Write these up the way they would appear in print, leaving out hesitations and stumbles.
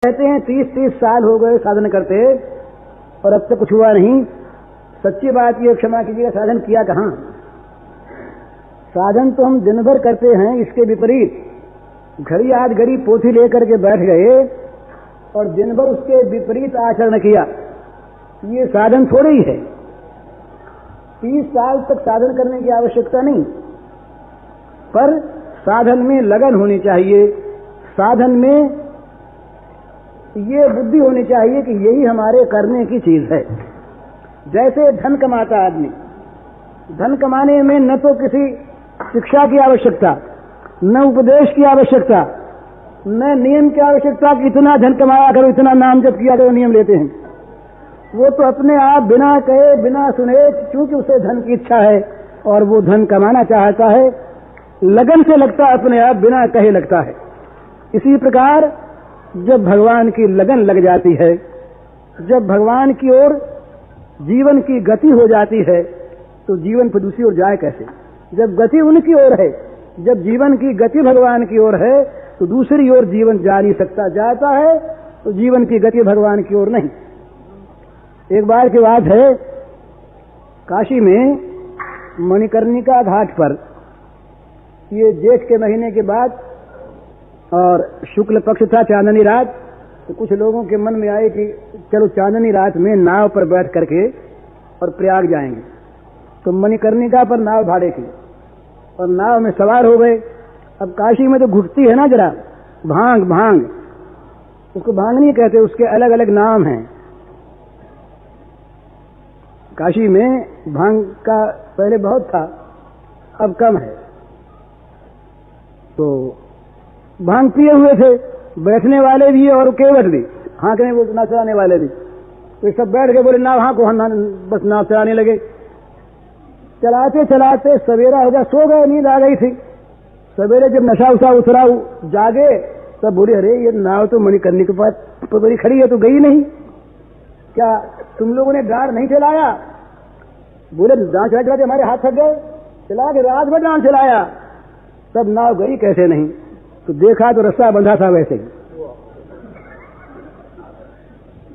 कहते हैं 30-30 साल हो गए साधन करते और अब तक कुछ हुआ नहीं। सच्ची बात ये, क्षमा कीजिएगा, साधन किया कहाँ? साधन तो हम दिन भर करते हैं, इसके विपरीत घड़ी आध घड़ी पोथी लेकर के बैठ गए और दिन भर उसके विपरीत आचरण किया। ये साधन थोड़े ही है। 30 साल तक साधन करने की आवश्यकता नहीं, पर साधन में लगन होनी चाहिए। साधन में ये बुद्धि होनी चाहिए कि यही हमारे करने की चीज है। जैसे धन कमाता आदमी, धन कमाने में न तो किसी शिक्षा की आवश्यकता, न उपदेश की आवश्यकता, न नियम की आवश्यकता कि इतना धन कमाया करो, इतना नाम जप किया करो, नियम लेते हैं। वो तो अपने आप बिना कहे बिना सुने, क्योंकि उसे धन की इच्छा है और वो धन कमाना चाहता है, लगन से लगता है, अपने आप बिना कहे लगता है। इसी प्रकार जब भगवान की लगन लग जाती है, जब भगवान की ओर जीवन की गति हो जाती है, तो जीवन फिर दूसरी ओर जाए कैसे? जब गति उनकी ओर है, जब जीवन की गति भगवान की ओर है, तो दूसरी ओर जीवन जा नहीं सकता। जाता है तो जीवन की गति भगवान की ओर नहीं। एक बार की बात है, काशी में मणिकर्णिका घाट पर, ये जेठ के महीने के बाद और शुक्ल पक्ष था, चांदनी रात, तो कुछ लोगों के मन में आए कि चलो चांदनी रात में नाव पर बैठ करके और प्रयाग जाएंगे। तो मणिकर्णिका पर नाव भाड़े की और नाव में सवार हो गए। अब काशी में तो घुटती है ना जरा, भांग भांग, उसको भांग नहीं कहते, उसके अलग अलग नाम हैं। काशी में भांग का पहले बहुत था, अब कम है। तो भांग पिए हुए थे, बैठने वाले भी और केवट भी, हाँकने वो नाव चलाने वाले भी। तो सब बैठ के बोले नाव हाँको, बस नाव चलाने लगे। चलाते चलाते सवेरा हो गया, सो गए, नींद आ गई थी। सवेरे जब नशा उसा उतरा, जागे, तब बोले अरे ये नाव तो मणिकर्णिका के पास बड़ी खड़ी है, तो गई नहीं क्या? तुम लोगों ने डांड नहीं चलाया? बोले डांड चलाते हमारे हाथ थक गए, चला के रात भर डांड चलाया, तब नाव गई कैसे नहीं? तो देखा तो रस्सा बंधा था वैसे ही,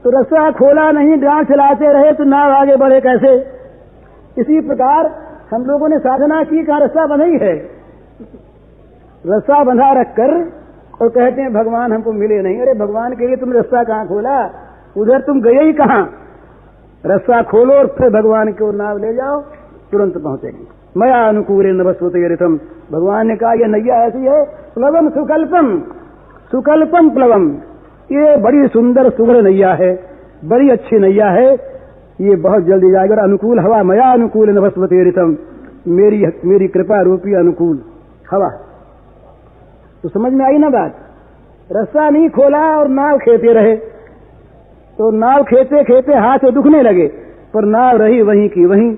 तो रस्सा खोला नहीं, डांड चलाते रहे तो नाव आगे बढ़े कैसे? इसी प्रकार हम लोगों ने साधना की, कहाँ रस्सा बंधा ही है। रस्सा बंधा रखकर और कहते हैं भगवान हमको मिले नहीं। अरे भगवान के लिए तुमने रस्सा कहाँ खोला? उधर तुम गए ही कहाँ? रस्सा खोलो और फिर भगवान की ओर नाव ले जाओ, तुरंत पहुंचेगी। मया अनुकूल नभस्वते रिथम। भगवान ने कहा यह नैया ऐसी है, प्लवम सुकल्पम, सुकल्पम प्लवम, ये बड़ी सुंदर सुघड़ नैया है, बड़ी अच्छी नैया है, ये बहुत जल्दी जाएगी। और अनुकूल हवा, मया अनुकूल नभस्वते रिथम, मेरी कृपा रूपी अनुकूल हवा। तो समझ में आई ना बात? रस्सा नहीं खोला और नाव खेते रहे, तो नाव खेते खेते हाथ दुखने लगे, पर नाव रही वहीं की वहीं।